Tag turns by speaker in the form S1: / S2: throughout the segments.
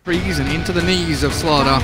S1: Freeze and into the knees of Slaughter.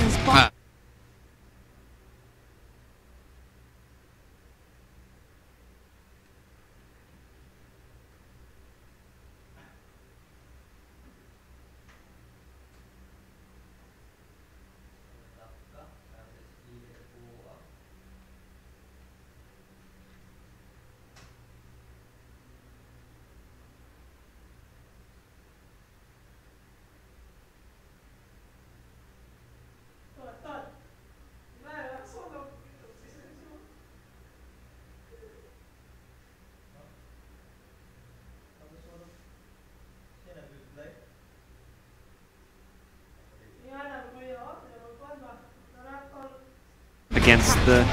S2: Against the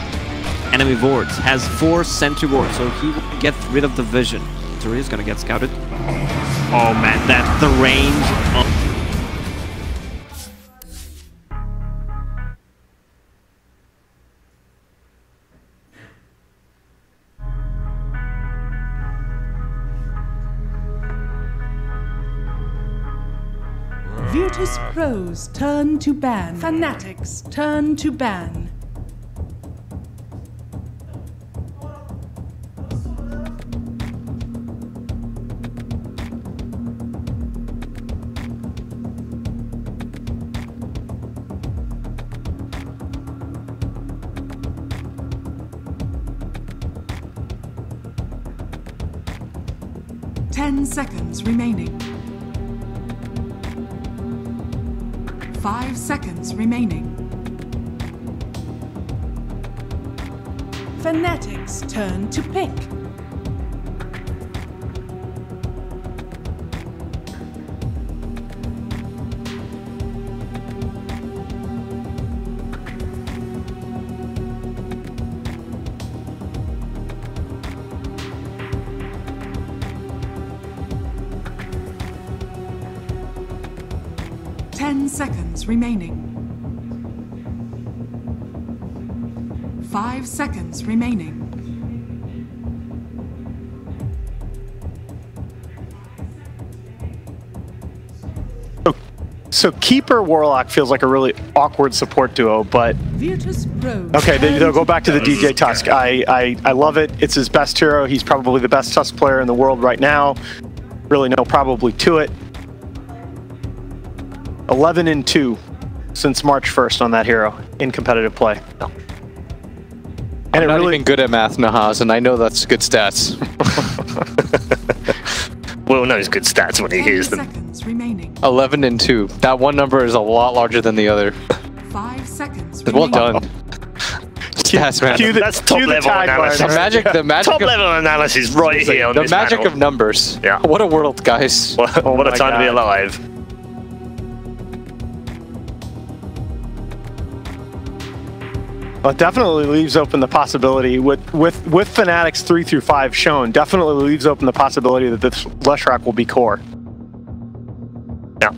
S2: enemy wards, has 4 sentry wards, so he will get rid of the vision. So he's gonna get scouted. Oh man, that's the range.
S3: Vitus.Pro's turn to ban. Fnatic's turn to ban. Ten seconds remaining. 5 seconds remaining. Fnatic's turn to pick. Ten seconds remaining. 5 seconds remaining.
S4: So Keeper Warlock feels like a really awkward support duo, but
S3: Vitus.Pro.
S4: okay, they'll go back to the DJ Tusk. I love it. It's his best hero. He's probably the best Tusk player in the world right now. Really no probably to it. 11-2 since March 1st on that hero in competitive play. No.
S5: And I'm not really even good at math, Nahaz, and I know that's good stats.
S6: Will knows good stats when he hears them.
S5: 11-2. That one number is a lot larger than the other.
S3: 5 seconds.
S5: Well done. Stats, man.
S6: That's top level analysis.
S5: The magic
S6: top level analysis right here on this
S5: The magic
S6: panel.
S5: of numbers.
S6: Yeah.
S5: What a world, guys.
S6: What a time to be alive.
S4: Well, it definitely leaves open the possibility with Fnatic's 3 through 5 shown. Definitely leaves open the possibility that this Leshrac will be core.
S6: Yeah.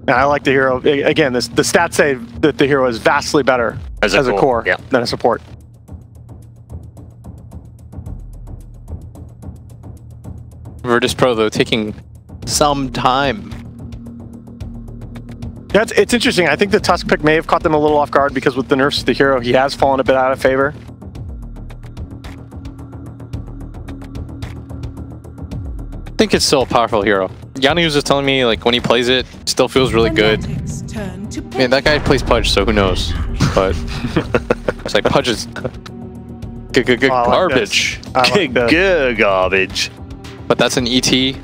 S4: And I like the hero. Again, the stats say that the hero is vastly better as a core than a support.
S5: Virtus.Pro though taking some time.
S4: Yeah, it's interesting. I think the Tusk pick may have caught them a little off guard because with the nerfs to the hero, he has fallen a bit out of favor.
S5: I think it's still a powerful hero. Yanni was just telling me, like, when he plays it, it still feels really good. Man, that guy plays Pudge, so who knows? But it's like Pudge is garbage.
S6: Garbage.
S5: But that's an ET.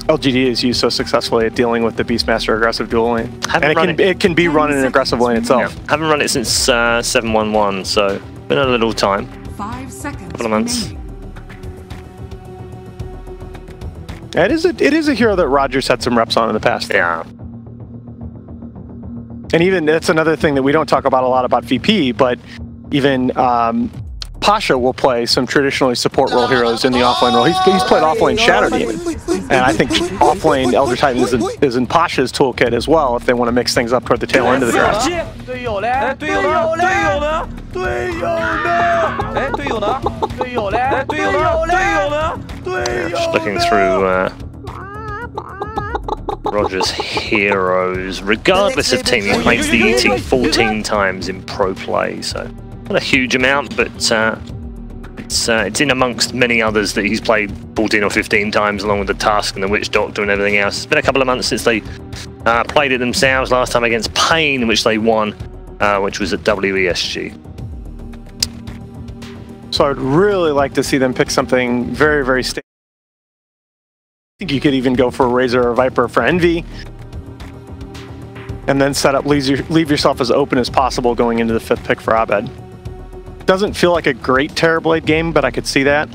S4: LGD is used so successfully at dealing with the Beastmaster aggressive dual lane. And it can be run in an aggressive lane itself.
S6: Yeah. Haven't run it since 7.1, so been a little time.
S3: 5 seconds.
S6: Couple of months.
S4: It is a hero that Rogers had some reps on in the past.
S6: Yeah.
S4: And even that's another thing that we don't talk about a lot about VP, but even Pasha will play some traditionally support role heroes in the offlane role. He's played offlane Shadow Demon. And I think offlane Elder Titan is in Pasha's toolkit as well if they want to mix things up toward the tail end of the draft.
S6: Just looking through Roger's heroes. Regardless of team, he plays the ET 14 times in pro play, so not a huge amount, but it's in amongst many others that he's played 14 or 15 times, along with the Tusk and the Witch Doctor and everything else. It's been a couple of months since they played it themselves. Last time against Pain, which they won, which was at WESG.
S4: So I'd really like to see them pick something very, very stable. I think you could even go for a Razor or Viper for Envy, and then set up, leave yourself as open as possible going into the 5th pick for Abed. Doesn't feel like a great Terrorblade game, but I could see that.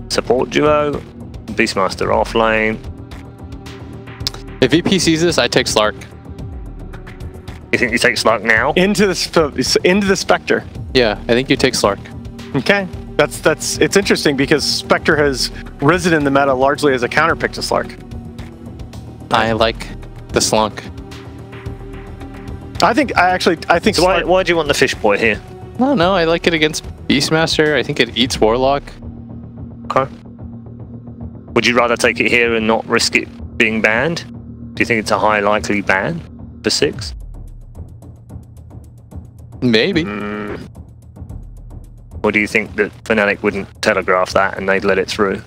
S6: Support duo, Beastmaster off lane.
S5: If VP sees this, I take Slark.
S6: You think you take Slark now?
S4: Into the Spectre.
S5: Yeah, I think you take Slark.
S4: Okay, it's interesting because Spectre has risen in the meta largely as a counter pick to Slark.
S5: I like the Slunk.
S4: I think
S6: So why do you want the Fish Boy here?
S5: I don't know, I like it against Beastmaster. I think it eats Warlock.
S6: Okay. Would you rather take it here and not risk it being banned? Do you think it's a high likely ban for 6?
S5: Maybe.
S6: Or do you think that Fnatic wouldn't telegraph that and they'd let it through?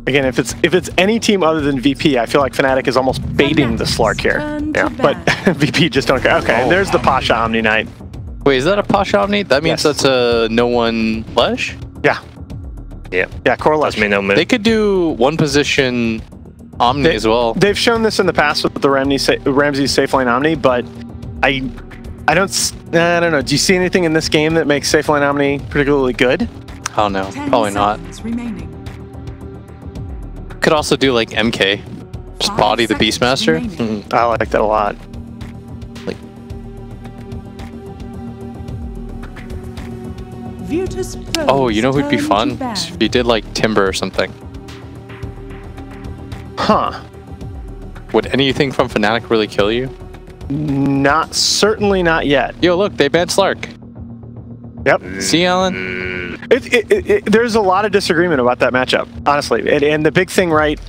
S4: Again, if it's any team other than VP, I feel like Fnatic is almost baiting the Slark here.
S6: Yeah.
S4: But VP just don't care. Okay, there's the Pasha Omni Knight.
S5: Wait, is that a Pasha Omni? That means that's a no one Lesh?
S4: Yeah.
S6: Yeah.
S4: Yeah, core Lesh.
S6: No move.
S5: They could do one position Omni as well.
S4: They've shown this in the past with the Ramsey safe lane Omni, but I don't know. Do you see anything in this game that makes safe lane Omni particularly good?
S5: Oh no, probably not.
S3: Remaining.
S5: Could also do like MK, just body the Beastmaster.
S4: I like that a lot.
S3: Vitus.Pro
S5: Oh, you know who'd be fun? If you did like Timber or something.
S4: Huh.
S5: Would anything from Fnatic really kill you?
S4: Certainly not yet.
S5: Yo, look, they banned Slark.
S4: Yep.
S5: See, Alan?
S4: There's a lot of disagreement about that matchup, honestly. And the big thing, right?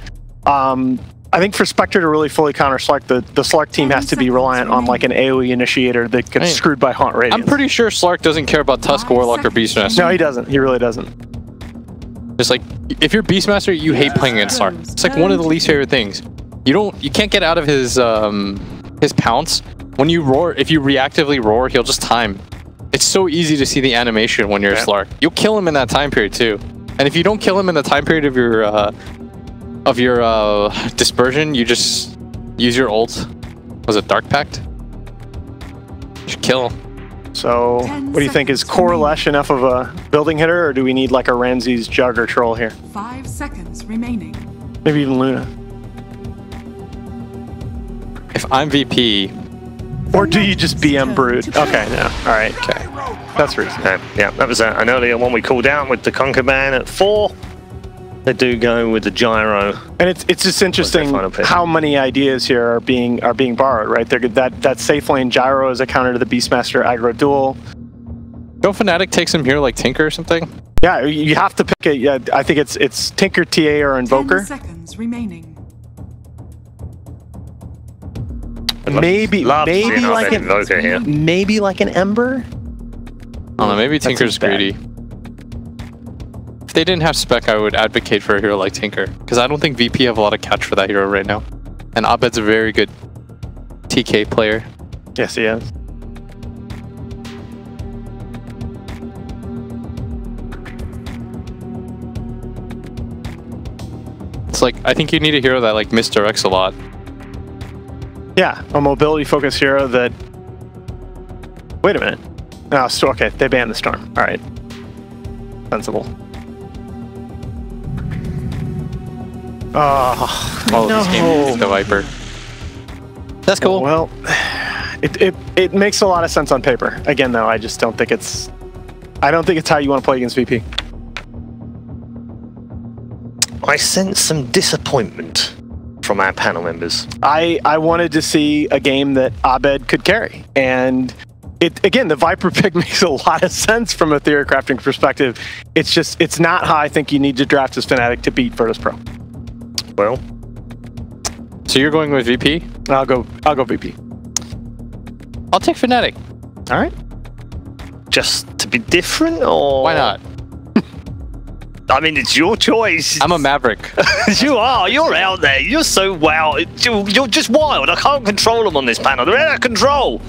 S4: I think for Spectre to really fully counter Slark, the Slark team has to be reliant on like an AoE initiator that gets screwed by Haunt Radiance.
S5: I'm pretty sure Slark doesn't care about Tusk, Warlock, or Beastmaster.
S4: No, he doesn't. He really doesn't.
S5: Just like, if you're Beastmaster, you hate playing against Slark. It's like one of the least favorite things. You can't get out of his pounce. When you roar, if you reactively roar, he'll just time. It's so easy to see the animation when you're a Slark. You'll kill him in that time period too. And if you don't kill him in the time period of your dispersion, you just use your ult. Was it Dark Pact? You should kill.
S4: So, what do you think? Is Core Lesh enough of a building hitter, or do we need like a Ramses Jug or Troll here?
S3: 5 seconds remaining.
S4: Maybe even Luna.
S5: If I'm VP...
S4: Or do you just BM Brood? Okay, no. Alright, okay. That's reasonable.
S6: Yeah, that was an earlier one we called out with the Conquer ban at 4. They do go with the Gyro.
S4: And it's just interesting how many ideas here are being borrowed, right? That safe lane Gyro is a counter to the Beastmaster aggro duel.
S5: Go Fnatic takes him here like Tinker or something?
S4: Yeah, you have to pick a... Yeah, I think it's Tinker, TA, or Invoker.
S3: 10 seconds remaining.
S4: Maybe like an
S6: Invoker here.
S4: Maybe like an Ember.
S5: I don't know. Maybe Tinker's greedy. If they didn't have spec, I would advocate for a hero like Tinker, because I don't think VP have a lot of catch for that hero right now. And Abed's a very good TK player.
S4: Yes, he is.
S5: It's like, I think you need a hero that like misdirects a lot.
S4: Yeah, a mobility-focused hero that... Wait a minute. Oh, okay, they banned the Storm. All right. Sensible. Oh,
S5: This game needs the Viper. That's cool.
S4: Well, it makes a lot of sense on paper. Again, though, I just don't think it's... I don't think it's how you want to play against VP.
S6: I sense some disappointment from our panel members.
S4: I wanted to see a game that Abed could carry, and again, the Viper pick makes a lot of sense from a theory crafting perspective. It's just, it's not how I think you need to draft as Fnatic to beat Virtus.Pro.
S6: Well,
S5: So you're going with VP?
S4: I'll go VP.
S5: I'll take Fnatic.
S4: All right.
S6: just to be different, or
S5: Why not?
S6: I mean, it's your choice.
S5: I'm a maverick.
S6: You are. You're out there. You're so wild. You're just wild. I can't control them on this panel. They're out of control.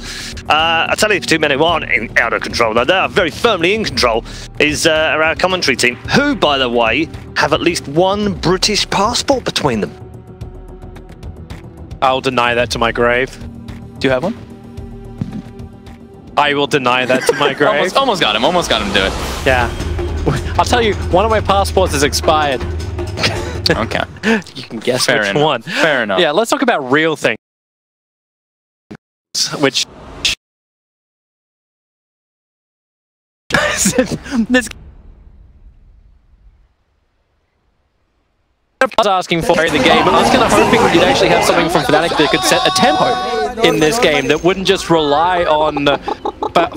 S6: I tell you, the two men who aren't out of control, though, they are very firmly in control, is our commentary team, who, by the way, have at least one British passport between them.
S7: I'll deny that to my grave.
S5: Do you have one?
S7: I will deny that to my grave.
S5: almost got him. Almost got him to do it.
S7: Yeah. I'll tell you, one of my passports is expired.
S5: Okay.
S7: You can guess
S5: Fair
S7: which
S5: enough.
S7: one.
S5: Fair enough.
S7: Yeah, let's talk about real things. Which... this... I was asking for in the game, but I was kind of hoping you'd actually have something from Fnatic that could set a tempo in this game that wouldn't just rely on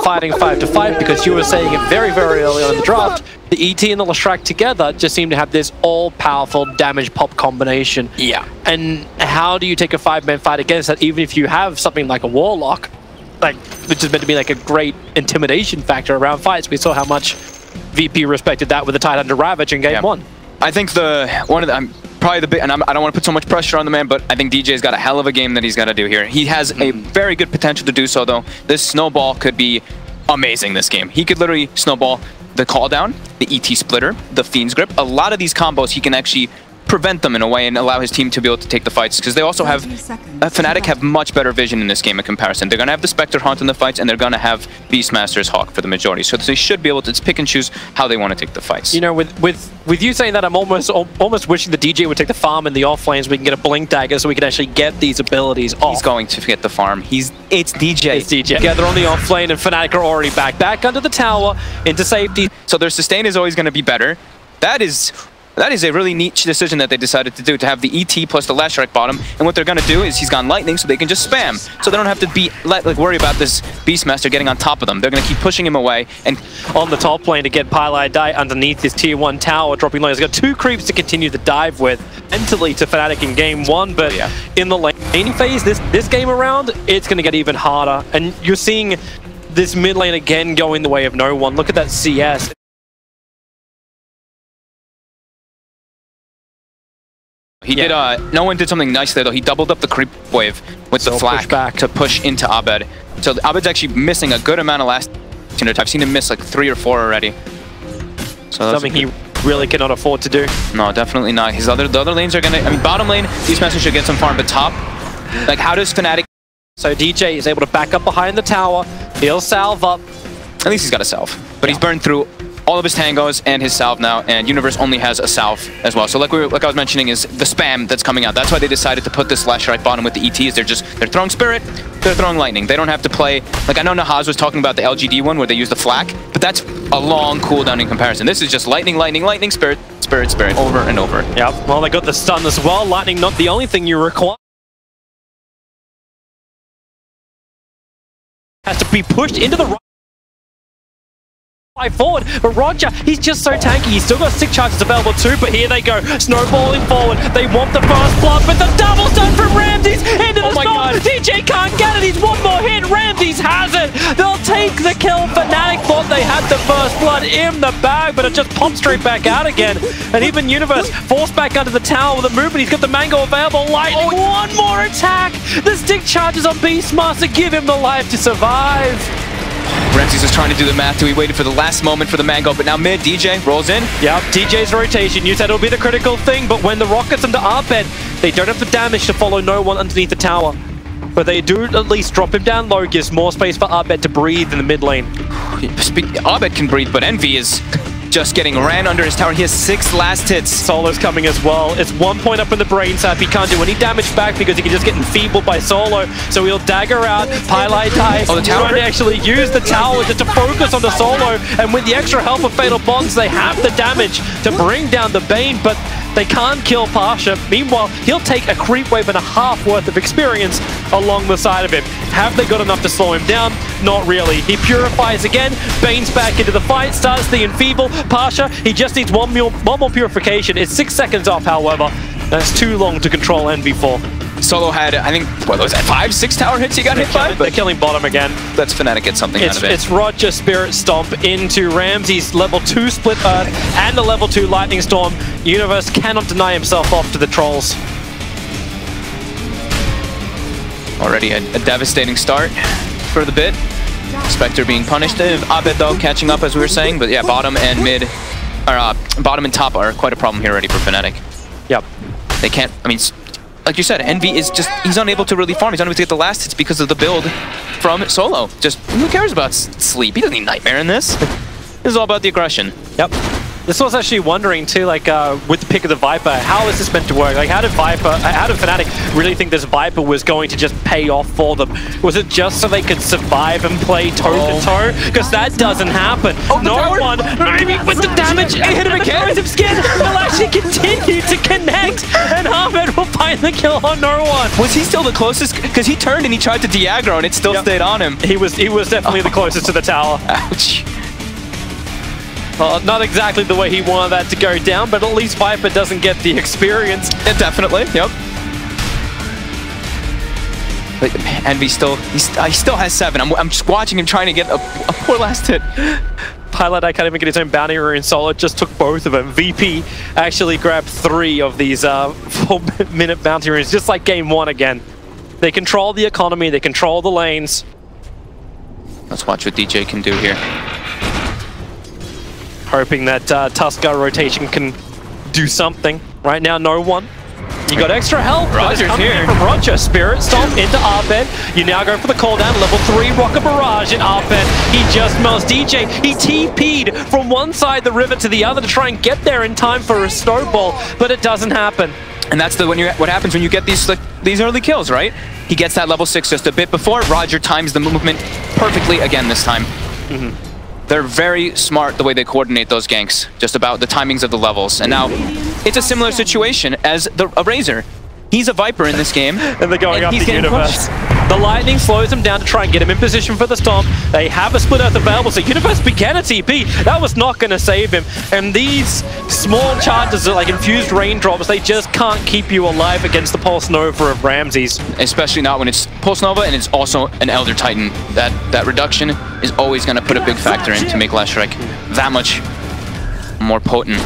S7: fighting 5-5, because you were saying it very, very early on in the draft. The ET and the Leshrac together just seem to have this all-powerful damage pop combination.
S5: Yeah.
S7: And how do you take a 5-man fight against that, even if you have something like a Warlock, like, which is meant to be like a great intimidation factor around fights? We saw how much VP respected that with the Tidehunter Ravage in game one.
S8: I think I don't want to put so much pressure on the man, but I think DJ's got a hell of a game that he's got to do here. He has a very good potential to do so, though. This snowball could be amazing this game. He could literally snowball the call down, the ET splitter, the Fiend's Grip. A lot of these combos, he can actually prevent them in a way and allow his team to be able to take the fights, because they also have Fnatic have much better vision in this game in comparison. They're going to have the Spectre Haunt in the fights, and they're going to have Beastmaster's Hawk for the majority, so they should be able to pick and choose how they want to take the fights.
S7: You know, with you saying that, I'm almost wishing the DJ would take the farm in the off lanes so we can get a Blink Dagger so we can actually get these abilities off.
S8: He's going to get the farm. It's DJ.
S7: It's DJ. Together on the off lane, and Fnatic are already back under the tower into safety.
S8: So their sustain is always going to be better. That is a really neat decision that they decided to do, to have the ET plus the Leshrac bottom. And what they're going to do is he's gone Lightning, so they can just spam. So they don't have to worry about this Beastmaster getting on top of them. They're going to keep pushing him away. And on
S7: the top lane to get Pylai Die underneath his tier 1 tower, dropping low. He's got 2 creeps to continue the dive with. Mentally to Fnatic in game 1, but in the laning phase, this game around, it's going to get even harder. And you're seeing this mid lane again going the way of no one. Look at that CS.
S8: He did, no one did something nice there, though. He doubled up the creep wave with the flak to push into Abed. So Abed's actually missing a good amount of last type. I've seen him miss like 3 or 4 already. So
S7: something he really cannot afford to do.
S8: No, definitely not. The other lanes are gonna, I mean, bottom lane, Beastmaster should get some farm, but top, like, how does Fnatic...
S7: So DJ is able to back up behind the tower, he'll salve up.
S8: At least he's got a salve, but he's burned through all of his tangos and his salve now, and Universe only has a salve as well. So like I was mentioning, is the spam that's coming out. That's why they decided to put this Leshrac bottom with the ETs. They're throwing Spirit, they're throwing Lightning. They don't have to play, like, I know Nahaz was talking about the LGD one where they use the flak, but that's a long cooldown in comparison. This is just Lightning, Lightning, Lightning, Spirit, Spirit, Spirit, over and over.
S7: Yeah, well, they got the stun as well. Lightning not the only thing you require. Has to be pushed into the right forward, but Roger, he's just so tanky. He's still got 6 charges available too, but here they go, snowballing forward. They want the first blood, but the double stun from Ramses into the storm. DJ can't get it. He's one more hit. Ramses has it. They'll take the kill. Fnatic thought they had the first blood in the bag, but it just popped straight back out again. And even Universe forced back under the tower with a movement. He's got the mango available. Lightning, one more attack. The stick charges on Beastmaster give him the life to survive.
S8: Ramsey's just trying to do the math. He waited for the last moment for the mango, but now mid, DJ rolls in.
S7: Yep, DJ's rotation. You said it'll be the critical thing, but when the rockets into Arbed, they don't have the damage to follow no one underneath the tower. But they do at least drop him down low, gives more space for Arbed to breathe in the mid lane.
S8: Arbed can breathe, but Envy is just getting ran under his tower. He has 6 last hits.
S7: Solo's coming as well. It's 1 point up in the brain sap. He can't do any damage back because he can just get enfeebled by Solo. So he'll dagger out, highlight die.
S8: Oh, the tower?
S7: Trying to actually use the tower just to focus on the Solo. And with the extra help of Fatal Bonds, they have the damage to bring down the Bane, but they can't kill Pasha. Meanwhile, he'll take a creep wave and a half worth of experience along the side of him. Have they got enough to slow him down? Not really. He purifies again. Bane's back into the fight, starts the enfeeble. Pasha, he just needs one more purification. It's 6 seconds off, however. That's too long to control Envy for.
S8: Solo had, I think, what was that, 5, 6 tower hits he got hit by?
S7: They're killing bottom again.
S8: Let's Fnatic get something out of it.
S7: It's Roger Spirit Stomp into Ramsey's level 2 Split Earth and the level 2 Lightning Storm. Universe cannot deny himself off to the trolls.
S8: Already a devastating start for the bit. Spectre being punished. Abed though catching up as we were saying, but yeah, bottom and mid, or bottom and top are quite a problem here already for Fnatic.
S7: Yep.
S8: They can't, I mean, like you said, Envy is just, he's unable to really farm. He's unable to get the last hits because of the build from Solo. Just, who cares about sleep? He doesn't need Nightmare in this. This is all about the aggression.
S7: Yep. This was actually wondering too, like with the pick of the Viper, how is this meant to work? Like, how did Fnatic really think this Viper was going to just pay off for them? Was it just so they could survive and play toe-to-toe? Because that doesn't happen. No one, maybe with the damage, it hit him again. Skin will actually continue to connect, and Ahmed will find the kill on no one.
S8: Was he still the closest? Because he turned and he tried to de-aggro and it still stayed on him.
S7: He was definitely the closest to the tower.
S8: Ouch.
S7: Not exactly the way he wanted that to go down, but at least Viper doesn't get the experience.
S8: Yeah, definitely, yep. But Envy still, he still has 7. I'm just watching him trying to get a poor last hit.
S7: Highlight, I can't even get his own bounty rune. Solo just took both of them. VP actually grabbed 3 of these 4-minute bounty runes, just like game 1 again. They control the economy, they control the lanes.
S8: Let's watch what DJ can do here.
S7: Hoping that Tusker rotation can do something. Right now, no one. You got extra help.
S8: Roger's here.
S7: From Roger. Spirit Stomp into Arbed. You now go for the cooldown. Level 3 Rocket Barrage in Arbed. He just melts DJ. He TP'd from one side of the river to the other to try and get there in time for a snowball, but it doesn't happen.
S8: And that's what happens when you get these early kills, right? He gets that level 6 just a bit before. Roger times the movement perfectly again this time. They're very smart the way they coordinate those ganks, just about the timings of the levels. And now, it's a similar situation as a Razor. He's a Viper in this game.
S7: And they're going up the Universe. The Lightning slows him down to try and get him in position for the Stomp. They have a Split Earth available, so Universe began a TP. That was not going to save him. And these small charges are like infused raindrops. They just can't keep you alive against the Pulse Nova of Ramses.
S8: Especially not when it's Pulse Nova and it's also an Elder Titan. That reduction is always going to put a big factor in to make Last Strike that much more potent.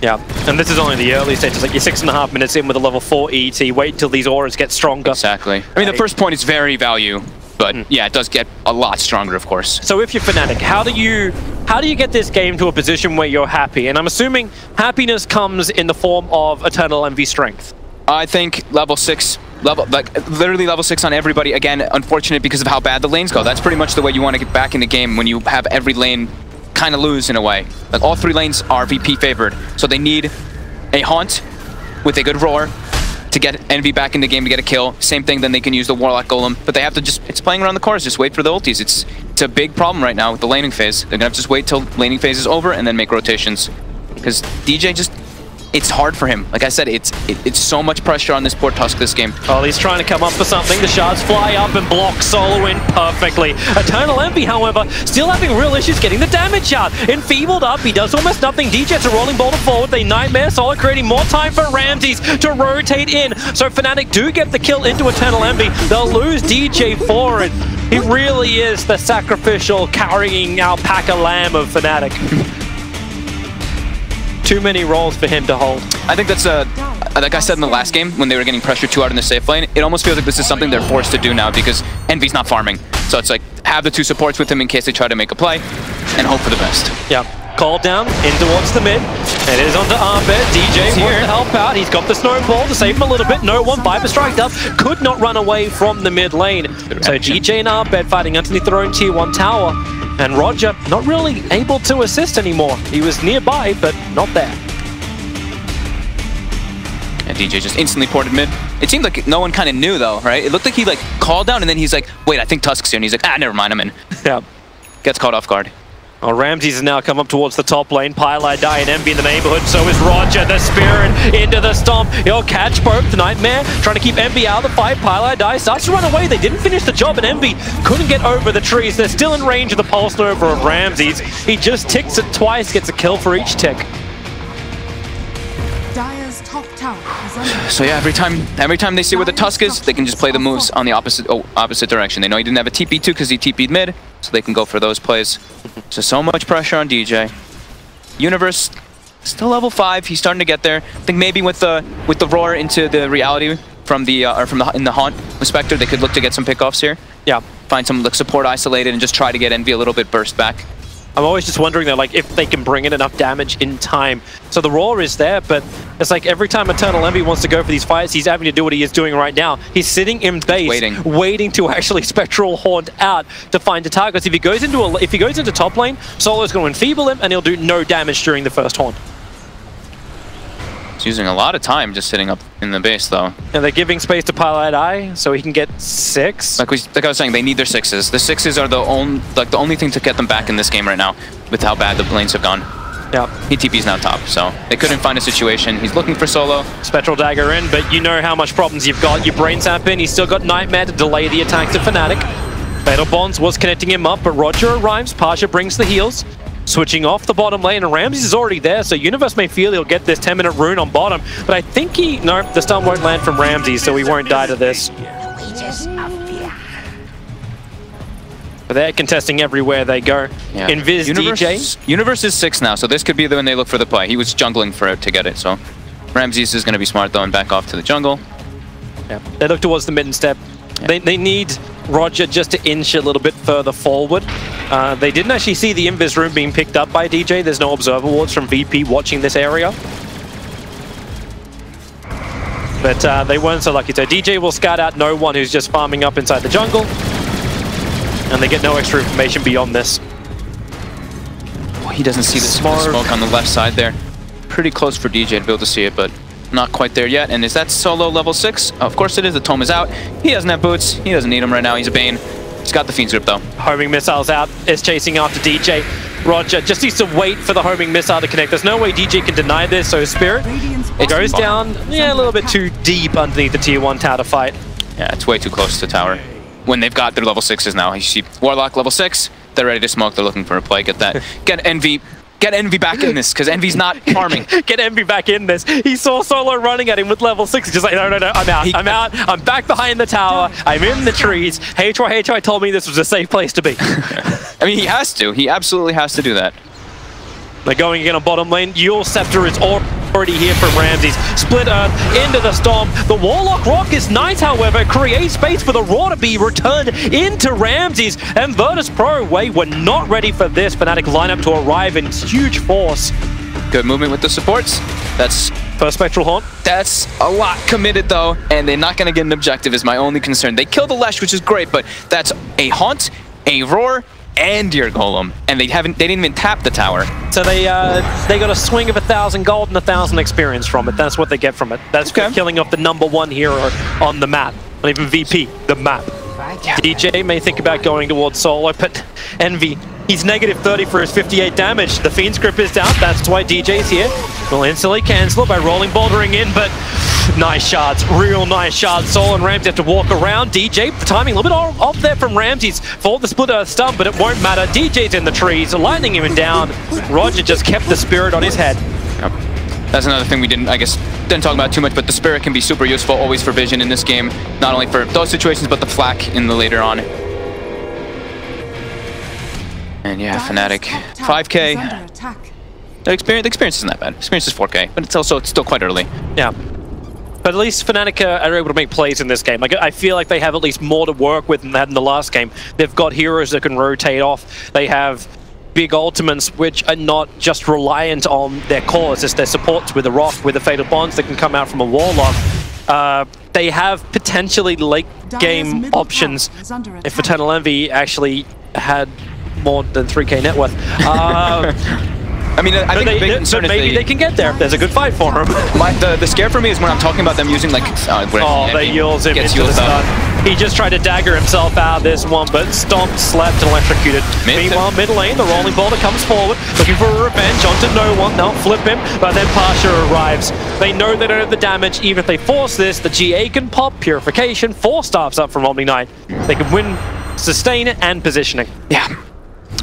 S7: Yeah, and this is only the early stages, like you're 6.5 minutes in with a level 4 ET, wait till these auras get stronger.
S8: Exactly. I mean, the first point is very value, but yeah, it does get a lot stronger, of course.
S7: So if you're Fnatic, how do you get this game to a position where you're happy? And I'm assuming happiness comes in the form of Eternal Envy strength.
S8: I think level 6, literally level 6 on everybody. Again, unfortunate because of how bad the lanes go. That's pretty much the way you want to get back in the game when you have every lane kind of lose in a way. Like all 3 lanes are VP favored, so they need a Haunt with a good roar to get Envy back in the game to get a kill. Same thing, then they can use the Warlock Golem, but they have to just, it's playing around the cores, just wait for the ultis. It's a big problem right now with the laning phase. They're gonna have to just wait till laning phase is over and then make rotations. Because DJ just, it's hard for him. Like I said, it's so much pressure on this poor Tusk this game.
S7: Oh, he's trying to come up for something. The shards fly up and block Solo in perfectly. Eternal Envy, however, still having real issues getting the damage out. Enfeebled up, he does almost nothing. DJ's a rolling boulder forward. They Nightmare Solo, creating more time for Ramses to rotate in. So Fnatic do get the kill into Eternal Envy. They'll lose DJ for it. He really is the sacrificial carrying alpaca lamb of Fnatic. Too many roles for him to hold.
S8: I think that's, like I said in the last game, when they were getting pressure too hard in the safe lane, it almost feels like this is something they're forced to do now because Envy's not farming. So it's like, have the two supports with him in case they try to make a play, and hope for the best.
S7: Yeah. Called down in towards the mid. It is onto Arbet. DJ wants to help out. He's got the snowball to save him a little bit. No one. Viper striked up. Could not run away from the mid lane. So DJ and Arbet fighting underneath their own tier 1 tower. And Roger not really able to assist anymore. He was nearby, but not there.
S8: And DJ just instantly ported mid. It seemed like no one kind of knew though, right? It looked like he like called down and then he's like, wait, I think Tusk's here. And he's like, ah, never mind, I'm in.
S7: Yeah.
S8: Gets caught off guard.
S7: Well, Ramses has now come up towards the top lane. Pylai Die and Envy in the neighborhood. So is Roger, the Spirit, into the stomp. He'll catch both. The Nightmare trying to keep Envy out of the fight. Pylai Die starts to run away. They didn't finish the job, and Envy couldn't get over the trees. They're still in range of the Pulse Nova of Ramses. He just ticks it twice, gets a kill for each tick.
S3: Dire's top tower is under
S8: So yeah, every time they see where the Tusk is, they can just play the moves on the opposite direction. They know he didn't have a TP too because he TP'd mid, so they can go for those plays. So much pressure on DJ. Universe still level 5. He's starting to get there. I think maybe with the roar into the reality from the in the haunt with Spectre, they could look to get some pickoffs here.
S7: Yeah,
S8: find some like support isolated and just try to get Envy a little bit burst back.
S7: I'm always just wondering though, like if they can bring in enough damage in time. So the roar is there, but it's like every time Eternal Envy wants to go for these fights, he's having to do what he is doing right now. He's sitting in base, waiting to actually Spectral Haunt out to find the targets. If he goes into top lane, Solo's going to enfeeble him, and he'll do no damage during the first haunt.
S8: He's using a lot of time just sitting up in the base though.
S7: And they're giving space to Pylai Die so he can get 6.
S8: Like I was saying, they need their 6s. The 6s are the only thing to get them back in this game right now with how bad the lanes have gone.
S7: Yeah.
S8: He TP's now top, so they couldn't find a situation. He's looking for Solo.
S7: Spectral Dagger in, but you know how much problems you've got. Your Brain Sap in, he's still got Nightmare to delay the attacks of Fnatic. Fatal Bonds was connecting him up, but Roger arrives. Pasha brings the heals. Switching off the bottom lane, and Ramses is already there, so Universe may feel he'll get this 10-minute rune on bottom, but I think the stun won't land from Ramses, so he won't die to this. But they're contesting everywhere they go.
S8: Yeah.
S7: Invis DJ.
S8: Universe is 6 now, so this could be when they look for the play. He was jungling for it to get it, so Ramses is going to be smart though and back off to the jungle.
S7: Yeah. They look towards the mid and step. Yeah. They need Roger just to inch a little bit further forward. They didn't actually see the Invis room being picked up by DJ. There's no observer wards from VP watching this area. But they weren't so lucky. So DJ will scout out no one who's just farming up inside the jungle. And they get no extra information beyond this.
S8: Oh, he doesn't see the smoke on the left side there. Pretty close for DJ to be able to see it, but not quite there yet. And is that Solo level 6? Of course it is. The Tome is out. He doesn't have boots. He doesn't need them right now. He's a Bane. He's got the Fiend's Grip though. Homing
S7: missiles out, is chasing after DJ. Roger just needs to wait for the homing missile to connect. There's no way DJ can deny this, so Spirit, it goes down, a little bit too deep underneath the tier 1 tower to fight.
S8: Yeah, it's way too close to tower. When they've got their level 6s now. You see Warlock level 6, they're ready to smoke, they're looking for a play. Get that. Get Envy back in this, because Envy's not farming.
S7: Get Envy back in this. He saw Solo running at him with level 6. He's just like, no, I'm out. I'm back behind the tower. I'm in the trees. HY told me this was a safe place to be.
S8: I mean, he has to. He absolutely has to do that.
S7: They're going again on bottom lane. Yule Scepter is already here from Ramses. Split Earth into the Storm. The Warlock Rock is nice, however. Creates space for the Raw to be returned into Ramses. And Virtus.Pro, we're not ready for this. Fnatic lineup to arrive in huge force.
S8: Good movement with the supports. That's
S7: first Spectral Haunt.
S8: That's a lot committed though, and they're not going to get an objective is my only concern. They killed the Lesh, which is great, but that's a Haunt, a Roar, and your Golem, and they didn't even tap the tower.
S7: So they got a swing of 1,000 gold and 1,000 experience from it. That's what they get from it. That's for killing off the #1 hero on the map, not even VP, the map. Yeah. DJ may think about going towards Solo, but Envy, he's -30 for his 58 damage. The Fiend's Grip is down, that's why DJ's here. Will instantly cancel it by rolling bouldering in, but nice shards, real nice shards. Sol and Ramsey have to walk around. DJ, timing a little bit off there from Ramses for the split earth stun, but it won't matter. DJ's in the trees, lightning him down. Roger just kept the Spirit on his head.
S8: Yep. That's another thing we didn't talk about too much, but the Spirit can be super useful always for vision in this game. Not only for those situations, but the flak in the later on. And yeah, Fnatic, 5K. The experience isn't that bad. Experience is 4K, but it's still quite early.
S7: Yeah. But at least Fnatic are able to make plays in this game. Like, I feel like they have at least more to work with than they had in the last game. They've got heroes that can rotate off. They have big ultimates which are not just reliant on their cores. It's their supports with the Rock, with the Fatal Bonds that can come out from a Warlock. They have potentially late game options if Eternal Envy actually had more than 3k net worth.
S8: I mean, I think the big concern is
S7: maybe they can get there. There's a good fight for them.
S8: The scare for me is when I'm talking about them using like...
S7: they Yules him into the stun. He just tried to dagger himself out of this one, but stomped, slapped, and electrocuted. Meanwhile, mid lane, the rolling boulder comes forward, looking for a revenge onto no one. They'll flip him, but then Pasha arrives. They know they don't have the damage. Even if they force this, the GA can pop, Purification, 4 staffs up from Omni Knight. They can win, sustain it, and positioning.
S8: Yeah.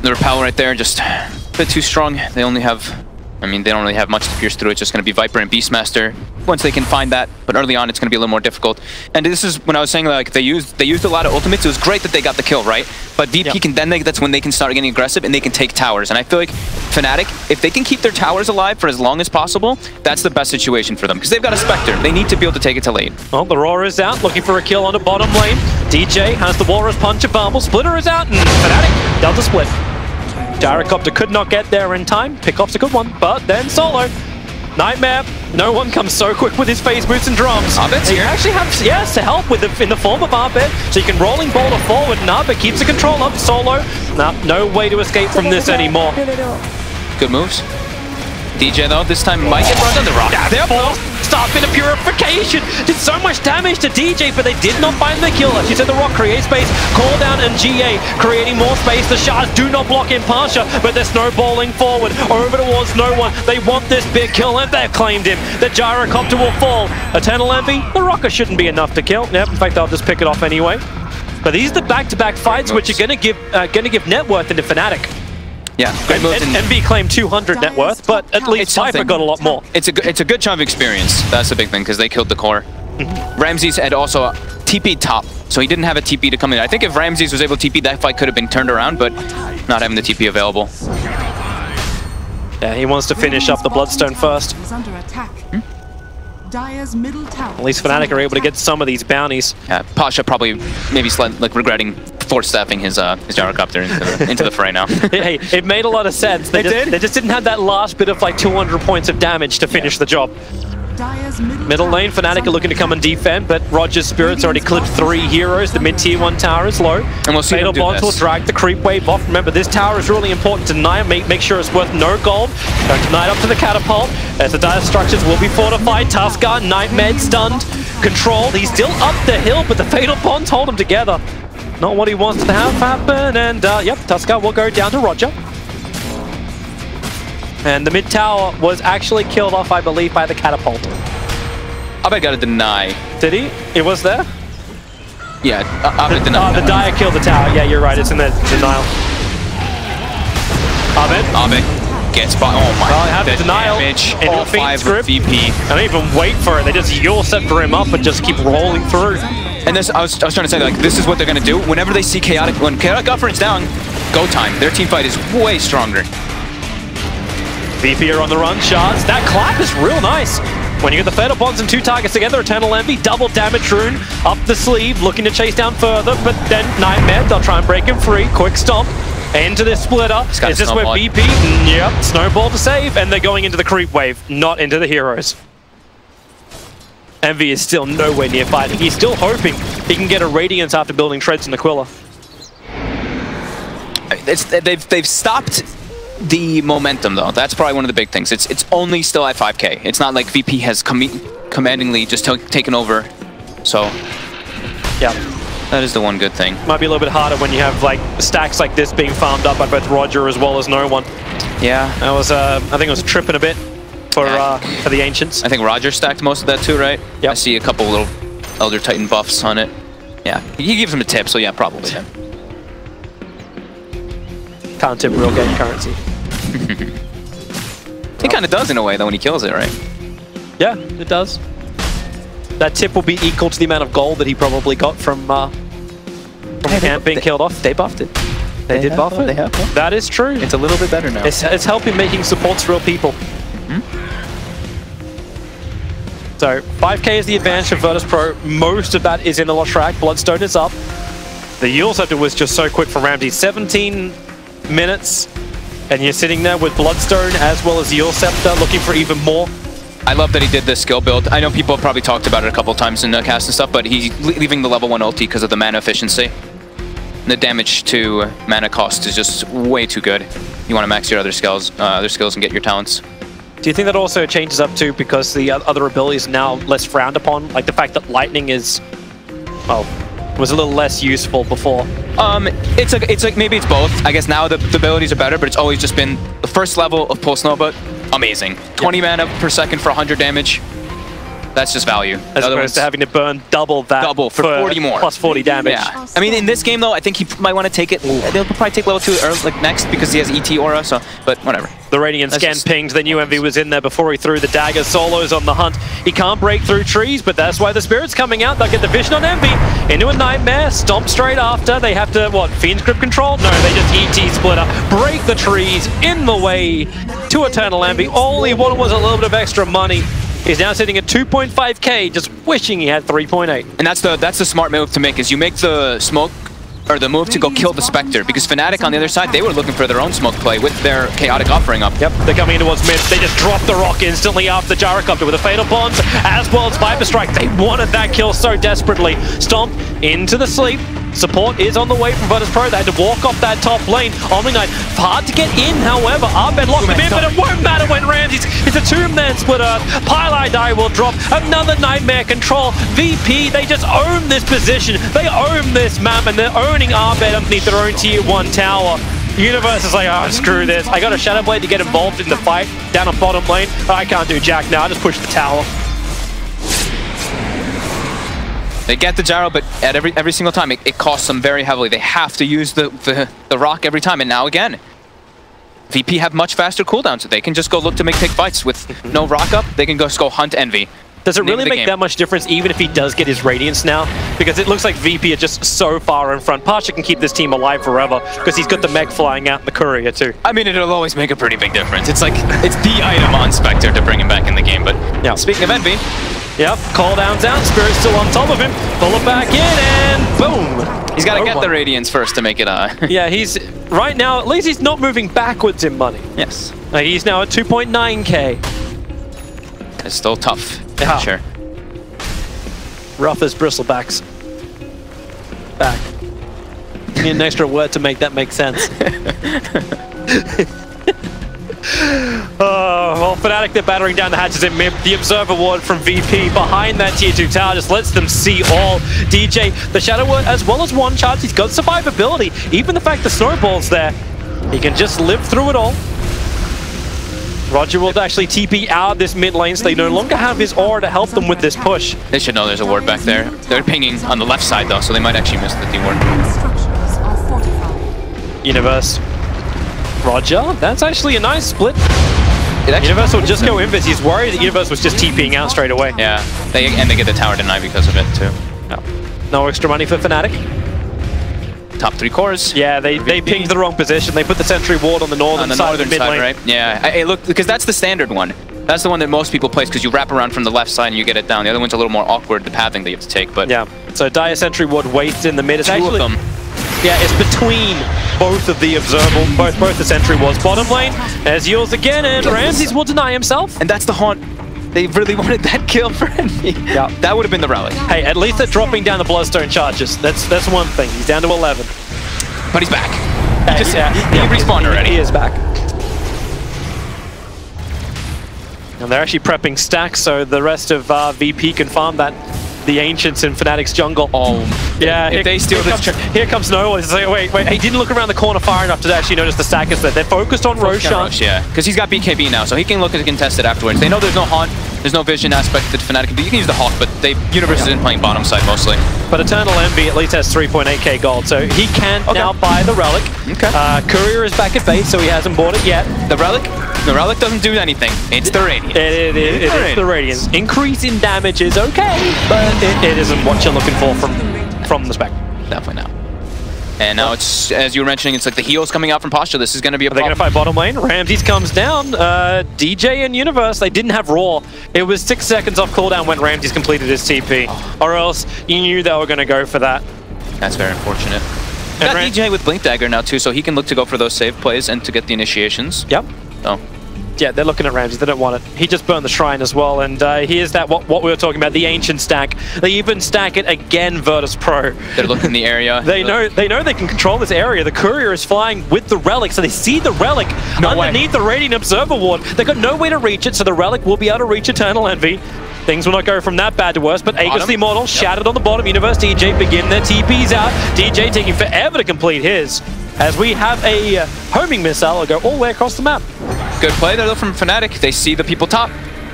S8: The repel right there, just a bit too strong. They only have, I mean, they don't really have much to pierce through. It's just going to be Viper and Beastmaster once they can find that. But early on, it's going to be a little more difficult. And this is when I was saying, like, they used a lot of ultimates. It was great that they got the kill, right? But VP can then, that's when they can start getting aggressive and they can take towers. And I feel like Fnatic, if they can keep their towers alive for as long as possible, that's the best situation for them. Because they've got a Spectre. They need to be able to take it to lane.
S7: Well, the Roar is out, looking for a kill on the bottom lane. DJ has the Walrus Punch available. Splitter is out, and Fnatic, Delta Split. Gyrocopter could not get there in time. Pickoff's a good one, but then Solo. Nightmare. No one comes so quick with his phase boots and drums.
S8: Arbit's here.
S7: You actually have, yes, to help with in the form of Arbit. So you can rolling boulder forward, and Arbit keeps the control up. Solo. No way to escape from this anymore.
S8: Good moves. DJ, though, this time might get brought under rock.
S7: They're forced. Stop into Purification. Did so much damage to DJ, but they did not find the kill. As you said, the Rock creates space. Call down and GA creating more space. The shards do not block in Pasha, but they're snowballing forward over towards no one. They want this big kill, and they've claimed him. The Gyrocopter will fall. Eternal Envy, the Rocker shouldn't be enough to kill. Yep, in fact, they'll just pick it off anyway. But these are the back-to-back fights which are going to give net worth into Fnatic.
S8: Yeah, great moves.
S7: Envy claimed 200 net worth, but at least Viper got a lot more.
S8: It's a good chunk of experience. That's the big thing, because they killed the core. Ramses had also TP'd top, so he didn't have a TP to come in. I think if Ramses was able to TP, that fight could have been turned around, but not having the TP available.
S7: Yeah, he wants to finish up the Bloodstone first. At least Fnatic are able to get some of these bounties.
S8: Yeah, Pasha probably maybe like regretting force staffing his Gyrocopter into the fray now.
S7: Hey, it made a lot of sense. They just didn't have that last bit of like 200 points of damage to finish the job. Middle lane, Fnatic are looking to come and defend, but Roger's Spirit's already clipped 3 heroes. The mid-tier 1 tower is low.
S8: And we'll see
S7: Fatal Bonds will drag the creep wave off. Remember, this tower is really important to Naya. Make sure it's worth no gold. Going to Knight up to the catapult. As the dire structures will be fortified. Tuskar, Nightmare stunned. Controlled. He's still up the hill, but the Fatal Bonds hold him together. Not what he wants to have happen. And yep, Tuskar will go down to Roger. And the mid tower was actually killed off, I believe, by the catapult.
S8: Abed got a deny.
S7: Did he? It was there?
S8: Yeah, Abed denied.
S7: The Dire killed the tower. Yeah, you're right. It's in the denial.
S8: Abed gets by. Oh my.
S7: Well, I have the denial.
S8: Damage.
S7: All 5 with
S8: VP.
S7: I don't even wait for it. They just Yule scepter him up and just keep rolling through.
S8: And this, I was trying to say, like, this is what they're gonna do. Whenever they see Chaotic, when Chaotic Offering's down, go time. Their team fight is way stronger.
S7: VP are on the run, shards. That clap is real nice. When you get the Fatal Bonds and 2 targets together, Eternal Envy, double damage rune, up the sleeve, looking to chase down further, but then Nightmare, they'll try and break him free. Quick stomp into this splitter. Is this where VP? Yep, snowball to save, and they're going into the creep wave, not into the heroes. Envy is still nowhere near fighting. He's still hoping he can get a Radiance after building Treads in Aquila.
S8: They've stopped the momentum, though. That's probably one of the big things. It's only still at 5k. It's not like VP has commandingly just taken over. So, yeah, that is the one good thing.
S7: Might be a little bit harder when you have like stacks like this being farmed up by both Roger as well as no one.
S8: Yeah,
S7: that was I think it was a trip and a bit for the Ancients.
S8: I think Roger stacked most of that too, right?
S7: Yeah.
S8: I see a couple little Elder Titan buffs on it. Yeah, he gives him a tip, so yeah, probably. Yeah.
S7: Can't tip real game currency.
S8: He kind of does in a way, though, when he kills it, right?
S7: Yeah, it does. That tip will be equal to the amount of gold that he probably got from Camp being killed off.
S8: They buffed it.
S7: They did buff it?
S8: They have buffed.
S7: That is true.
S8: It's a little bit better now.
S7: It's helping making supports real people. So 5k is the advantage for Virtus.Pro. Most of that is in the lost track. Bloodstone is up. The Yule Scepter was just so quick from Ramsey. 17 minutes, and you're sitting there with Bloodstone as well as Yule Scepter, looking for even more.
S8: I love that he did this skill build. I know people have probably talked about it a couple times in the cast and stuff, but he's leaving the level 1 ulti because of the mana efficiency. The damage to mana cost is just way too good. You want to max your other skills and get your talents.
S7: Do you think that also changes up too because the other abilities are now less frowned upon? Like the fact that lightning is, well, was a little less useful before.
S8: It's like maybe it's both. I guess now the abilities are better, but it's always just been the first level of Pulse Nova. Amazing. 20 mana per second for 100 damage. That's just value.
S7: As opposed to having to burn double that.
S8: Double for 40 more.
S7: Plus 40 damage.
S8: Yeah. I mean, in this game though, I think he might want to take it. They'll probably take level 2 or like next because he has ET aura. So, but whatever.
S7: The Radiant scan pinged. The new MV was in there before he threw the dagger. Solo's on the hunt. He can't break through trees, but that's why the Spirit's coming out. They'll get the vision on MV into a Nightmare. Stomp straight after. They have to, what, Fiend's Grip control? No, they just ET splitter. Break the trees in the way to Eternal Envy. All he wanted was a little bit of extra money. He's now sitting at 2.5k, just wishing he had 3.8.
S8: And that's the smart move to make, is you make the smoke, or the move to go kill the Spectre, because Fnatic on the other side, they were looking for their own smoke play with their Chaotic offering up.
S7: Yep, they're coming in towards mid. They just drop the rock instantly after the Gyrocopter with a Fatal Bonds, as well as Viper Strike. They wanted that kill so desperately. Stomp into the sleep. Support is on the way from Virtus.Pro. They had to walk off that top lane. Omni Knight, hard to get in, however. Arbed locked him in, but it won't matter when Ramsey's. It's a two-man split earth. Pylai Die will drop. Another Nightmare control. VP, they just own this position. They own this map, and they're owning Arbed underneath their own tier 1 tower. Universe is like, oh, screw this. I got a Shadow Blade to get involved in the fight down on bottom lane. I can't do jack now. I just push the tower.
S8: They get the gyro, but at every single time, it costs them very heavily. They have to use the rock every time, and now again. VP have much faster cooldowns, so they can just go look to take fights with no rock up. They can just go hunt Envy.
S7: Does it really make that much difference, even if he does get his Radiance now? Because it looks like VP are just so far in front. Pasha can keep this team alive forever, because he's got the mech flying out, the courier too.
S8: I mean, it'll always make a pretty big difference. It's like, it's the item on Spectre to bring him back in the game, but yeah. Speaking of Envy,
S7: yep, call down's out, Spirit's still on top of him. Pull it back in, and boom!
S8: He's got to get the Radiance first to make it
S7: Yeah, he's, right now, at least he's not moving backwards in money.
S8: Yes.
S7: He's now at 2.9k.
S8: It's still tough,
S7: yeah.
S8: Sure.
S7: Rough as bristlebacks. Back. You need an extra word to make that make sense. Well, Fnatic, they're battering down the hatches in mid. The Observer Ward from VP behind that tier 2 tower just lets them see all. DJ, the Shadow Ward, as well as one charge, he's got survivability. Even the fact the Snowball's there, he can just live through it all. Roger will actually TP out of this mid lane, so they no longer have his aura to help them with this push.
S8: They should know there's a ward back there. They're pinging on the left side though, so they might actually miss the D-ward.
S3: Universe.
S7: Roger, that's actually a nice split. Universe will just go invis. He's worried that Universe was just TPing out straight away.
S8: Yeah, they get the tower denied because of it too.
S7: No extra money for Fnatic.
S8: Top 3 cores.
S7: Yeah, they pinged the wrong position. They put the sentry ward on the northern side of the mid lane.
S8: Right? Yeah, look, because that's the standard one. That's the one that most people place because you wrap around from the left side and you get it down. The other one's a little more awkward, the pathing that you have to take. But
S7: yeah, so Dire sentry ward wasted in the mid. It's
S8: two
S7: actually,
S8: of them.
S7: Yeah, it's between both of the observable, both the sentry wards. Bottom lane, as Yules again, and Ramses will deny himself.
S8: And that's the haunt. They really wanted that kill for Envy.
S7: Yeah,
S8: that would have been the rally.
S7: Hey, at least they're dropping down the Bloodstone charges. That's one thing. He's down to 11.
S8: But he's back.
S7: He
S8: respawned already.
S7: He is back. And they're actually prepping stacks, so the rest of VP can farm that. The Ancients in Fnatic's jungle.
S8: Oh,
S7: yeah.
S8: If they steal this,
S7: here comes Noah. It's like, wait. He didn't look around the corner far enough to actually notice the stack is there. They're focused on Roshan.
S8: Yeah, because he's got BKB now, so he can look at contest it afterwards. They know there's no haunt, there's no vision aspect that Fnatic can do. You can use the Hawk, but Universe isn't playing bottom side mostly.
S7: But Eternal Envy at least has 3.8k gold, so he can now buy the Relic.
S8: Okay.
S7: Courier is back at base, so he hasn't bought it yet.
S8: The Relic doesn't do anything. It's the Radiance.
S7: It is the Radiance. Increase in damage is okay, but it isn't what you're looking for from the spec.
S8: Definitely not. And now it's, as you were mentioning, it's like the heals coming out from Pasha. This is going to be a problem.
S7: They're going to fight bottom lane. Ramses comes down. DJ and Universe, they didn't have Raw. It was 6 seconds off cooldown when Ramses completed his TP. Or else you knew they were going to go for that.
S8: That's very unfortunate. Got DJ with Blink Dagger now too, so he can look to go for those save plays and to get the initiations.
S7: Yep.
S8: So.
S7: Yeah, they're looking at Ramses. They don't want it. He just burned the shrine as well, and here's that what we were talking about, the ancient stack. They even stack it again, Virtus.Pro. They're
S8: looking in the area.
S7: they know they can control this area. The courier is flying with the relic, so they see the relic underneath the Radiant Observer Ward. They got no way to reach it, so the relic will be able to reach Eternal Envy. Things will not go from that bad to worse, but Aegis the Immortal shattered on the bottom. Universe DJ begin their TPs out. DJ taking forever to complete his, as we have a homing missile go all the way across the map.
S8: Good play there though from Fnatic. They see the people top,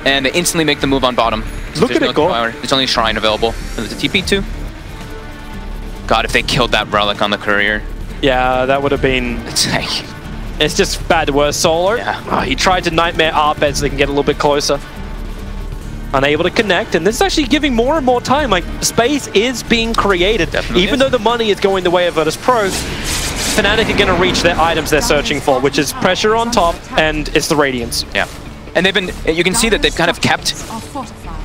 S8: and they instantly make the move on bottom.
S7: Look at it go.
S8: There's only a shrine available. There's a TP too. God, if they killed that relic on the courier.
S7: Yeah, that would have been... It's just bad to worse. Solo, he tried to nightmare Arbed so they can get a little bit closer. Unable to connect, and this is actually giving more and more time. Like, space is being created. Even though the money is going the way of Virtus.Pro, Fnatic are going to reach their items they're searching for, which is pressure on top, and it's the Radiance.
S8: Yeah. And they've been, you can see that they've kind of kept,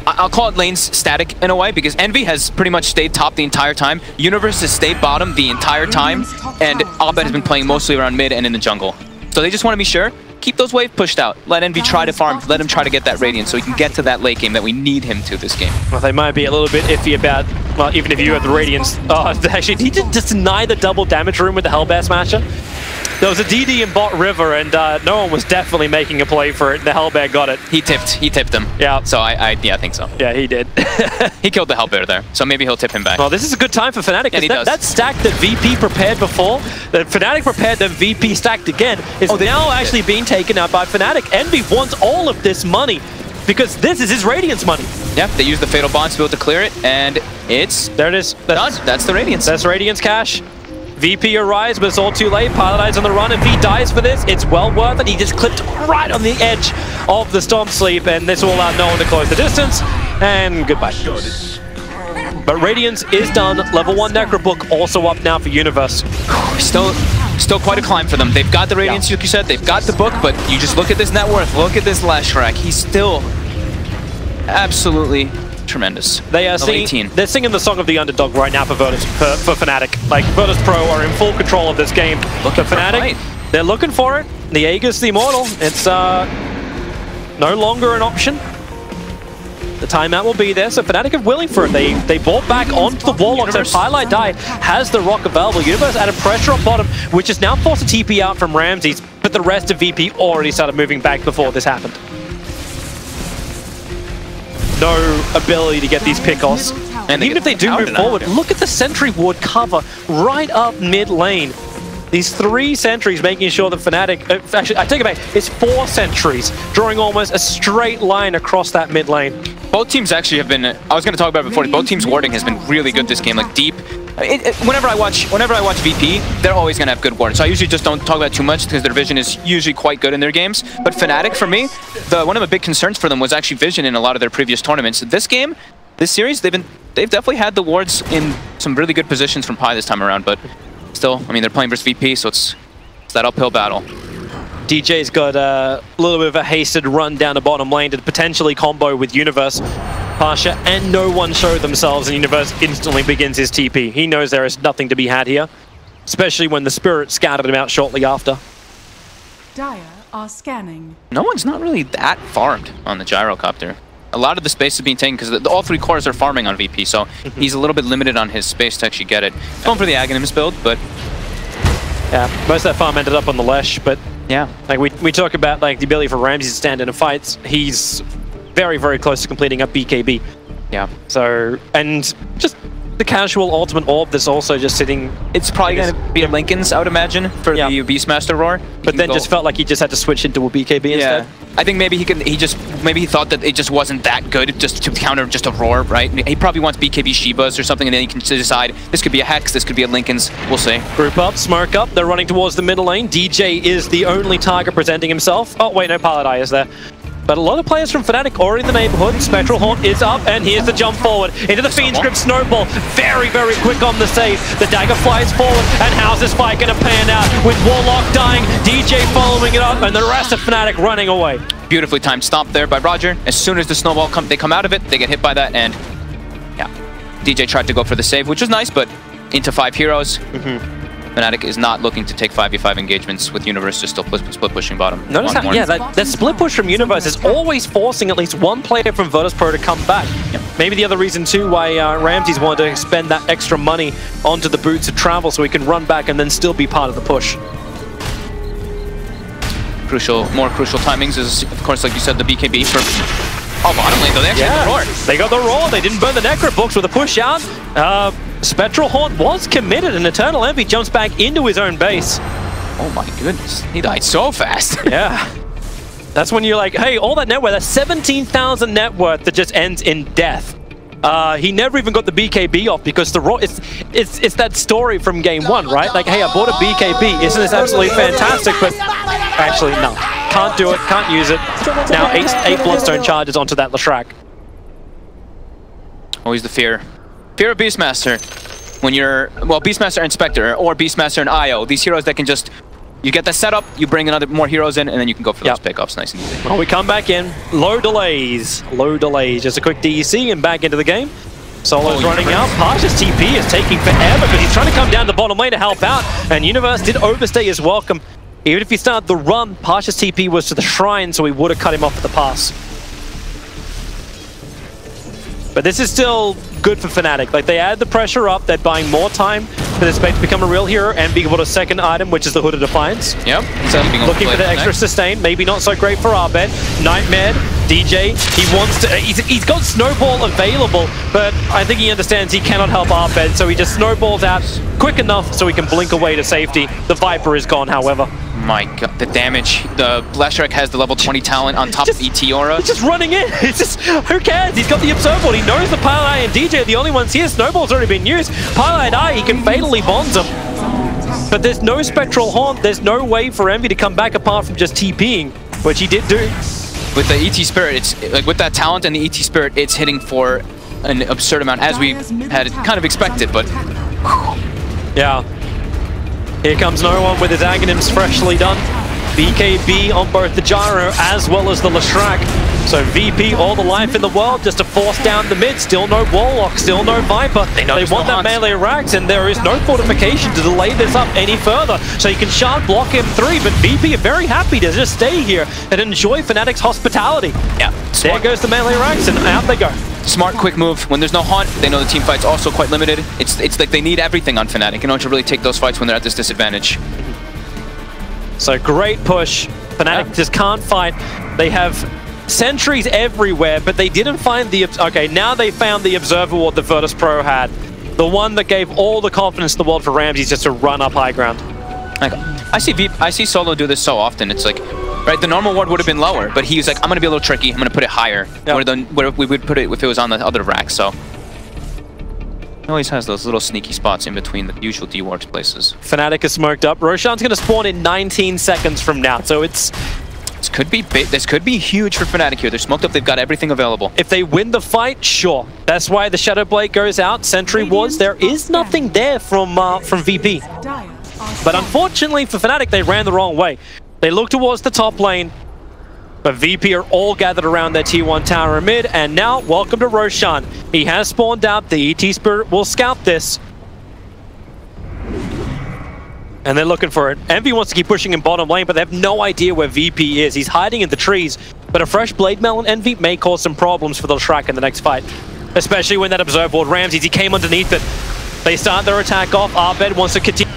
S8: I'll call it lanes static in a way, because Envy has pretty much stayed top the entire time. Universe has stayed bottom the entire time, and Abed has been playing mostly around mid and in the jungle. So they just want to be sure, keep those waves pushed out. Let Envy try to farm, let him try to get that Radiance so he can get to that late game that we need him to this game.
S7: Well, they might be a little bit iffy about, well, even if you have the Radiance. Actually, he did just deny the double damage room with the Hellbear Smasher. There was a DD in bot river, and no one was definitely making a play for it. The Hellbear got it.
S8: He tipped him.
S7: Yeah.
S8: So I think so.
S7: Yeah, he did.
S8: He killed the Hellbear there, so maybe he'll tip him back.
S7: Well, this is a good time for Fnatic.
S8: Yeah,
S7: that stack that VP prepared before, that Fnatic prepared, that VP stacked again, is now actually being taken out by Fnatic. Envy wants all of this money, because this is his Radiance money.
S8: Yeah, they use the Fatal Bonds to be able to clear it, and it's...
S7: There it is.
S8: Done. That's the Radiance.
S7: That's Radiance cash. VP arrives, but it's all too late. Pilot Eye's on the run. If he dies for this, it's well worth it. He just clipped right on the edge of the Storm Sleep, and this will allow no one to close the distance. And goodbye. But Radiance is done. Level 1 Necrobook also up now for Universe.
S8: Still quite a climb for them. They've got the Radiance, like you said. They've got the book, but you just look at this net worth. Look at this Lash Rack. He's still absolutely tremendous.
S7: They are they're singing the song of the underdog right now for Fnatic. Like, Virtus.Pro are in full control of this game. Look at Fnatic. They're looking for it. The Aegis, the Immortal. It's no longer an option. The timeout will be there, so Fnatic are willing for it. They bought back onto the Warlock, so Highlight Die has the rock available. Universe added pressure on bottom, which is now forced a TP out from Ramses, but the rest of VP already started moving back before this happened. No ability to get these pick-offs. And even if they do move forward, look at the Sentry Ward cover right up mid lane. These 3 sentries making sure that Fnatic... actually, I take it back. It's 4 sentries drawing almost a straight line across that mid lane.
S8: Both teams actually have been... I was going to talk about it before. Both teams' warding has been really good this game. Like, deep... Whenever I watch VP, they're always going to have good ward. So I usually just don't talk about it too much because their vision is usually quite good in their games. But Fnatic, for me, one of the big concerns for them was actually vision in a lot of their previous tournaments. This game, this series, they've definitely had the wards in some really good positions from Pi this time around. But still, I mean, they're playing versus VP, so it's that uphill battle.
S7: DJ's got a little bit of a hasted run down the bottom lane to potentially combo with Universe. Pasha and no one show themselves, and Universe instantly begins his TP. He knows there is nothing to be had here, especially when the Spirit scattered him out shortly after.
S3: Dire are scanning.
S8: No one's not really that farmed on the Gyrocopter. A lot of the space is being taken because all 3 cores are farming on VP, so he's a little bit limited on his space to actually get it. Going for the Aghanims build, but...
S7: Yeah, most of that farm ended up on the Lesh, but...
S8: Yeah.
S7: Like, we talk about, like, the ability for Ramses to stand in a fight. He's very, very close to completing a BKB.
S8: Yeah.
S7: So, and just the casual ultimate orb that's also just sitting...
S8: It's probably going to be a Linken's, I would imagine, for the Beastmaster Roar.
S7: But then just felt like he just had to switch into a BKB instead.
S8: I think maybe maybe he thought that it just wasn't that good just to counter just a Roar, right? He probably wants BKB Shivas or something, and then he can decide this could be a Hex, this could be a Linken's. We'll see.
S7: Group up, smoke up. They're running towards the middle lane. DJ is the only target presenting himself. Oh, wait, no, Pilot Eye is there. But a lot of players from Fnatic already in the neighborhood. Spectral Haunt is up, and here's the jump forward into the Fiend's Grip Snowball. Very, very quick on the save. The dagger flies forward, and how's this fight going to pan out? With Warlock dying, DJ following it up, and the rest of Fnatic running away.
S8: Beautifully timed stop there by Roger. As soon as the snowball they come out of it, they get hit by that, and yeah, DJ tried to go for the save, which was nice, but into 5 heroes. Fnatic is not looking to take 5v5 engagements with Universe, just still split pushing bottom.
S7: Notice how, yeah, that split push from Universe is always forcing at least one player from Virtus.Pro to come back.
S8: Yep.
S7: Maybe the other reason too why Ramses wanted to spend that extra money onto the boots of travel so he can run back and then still be part of the push.
S8: More crucial timings is, of course, like you said, the BKB for bottom lane, though. They actually have the roar.
S7: They got the roar. They didn't burn the Necro books with a push out. Spectral Haunt was committed, and Eternal Envy jumps back into his own base.
S8: Oh my goodness. He died so fast.
S7: Yeah. That's when you're like, hey, all that net worth, that's 17,000 net worth that just ends in death. He never even got the BKB off because the raw, it's that story from game 1, right? Like, hey, I bought a BKB. Isn't this absolutely fantastic? But actually, no. Can't do it. Can't use it. Now, 8 Bloodstone charges onto that Leshrac.
S8: Always the fear. Fear of Beastmaster. When you're, well, Beastmaster and Spectre, or Beastmaster and IO. These heroes that can just, you get the setup, you bring more heroes in, and then you can go for those pickups nice and easy.
S7: Well, we come back in. Low delays. Low delays. Just a quick DEC and back into the game. Solo's running out. Pasha's TP is taking forever because he's trying to come down the bottom lane to help out. And Universe did overstay his welcome. Even if he started the run, Pasha's TP was to the shrine, so he would have cut him off at the pass. But this is still good for Fnatic. Like, they add the pressure up, they're buying more time for this Spectre to become a real hero and being able to second item, which is the Hood of Defiance.
S8: Yep.
S7: So looking for the extra sustain. Maybe not so great for Abed. Nightmare, DJ, he wants to, he's got Snowball available, but I think he understands he cannot help Abed, so he just snowballs out quick enough so he can blink away to safety. The Viper is gone, however.
S8: My god, the damage. The Leshrac has the level 20 talent on top of ET Aura.
S7: He's just running in. It's just, who cares? He's got the Observable. He knows the Pileye and DJ are the only ones here. Snowball's already been used. Pileye die, he can fatally bonds him. But there's no Spectral Haunt. There's no way for Envy to come back apart from just TPing, which he did do.
S8: With the ET Spirit, it's like with that talent and the ET Spirit, it's hitting for an absurd amount, as we had kind of expected, but
S7: yeah. Here comes no one with his Aghanims freshly done. BKB on both the Gyro as well as the Leshrac. So VP, all the life in the world, just to force down the mid. Still no Warlock, still no Viper. They want that melee racks, and there is no fortification to delay this up any further. So you can shard block M3, but VP are very happy to just stay here and enjoy Fnatic's hospitality. Yeah, there goes the melee racks, and out they go.
S8: Smart, quick move. When there's no Haunt, they know the team fight's also quite limited. It's like they need everything on Fnatic in order to really take those fights when they're at this disadvantage.
S7: So great push. Fnatic just can't fight. They have sentries everywhere, but they didn't find the... Okay, now they found the Observer Ward that Virtus.Pro had. The one that gave all the confidence in the world for Ramses just to run up high ground.
S8: Like, I see Solo do this so often. It's like, right, the normal ward would have been lower, but he was like, I'm going to be a little tricky. I'm going to put it higher, where we would put it if it was on the other rack, so... He always has those little sneaky spots in between the usual D-ward places.
S7: Fnatic is smoked up. Roshan's going to spawn in 19 seconds from now, so it's...
S8: This could be big. This could be huge for Fnatic here. They're smoked up. They've got everything available.
S7: If they win the fight, sure. That's why the Shadow Blade goes out. Sentry Wards. There is nothing there from VP. But unfortunately for Fnatic, they ran the wrong way. They look towards the top lane, but VP are all gathered around their T1 tower in mid, and now, welcome to Roshan. He has spawned out. The ET Spirit will scout this. And they're looking for it. Envy wants to keep pushing in bottom lane, but they have no idea where VP is. He's hiding in the trees, but a fresh Blade Mail on Envy may cause some problems for the Leshrac in the next fight. Especially when that Observe Ward Ramses, he came underneath it. They start their attack off. Abed wants to continue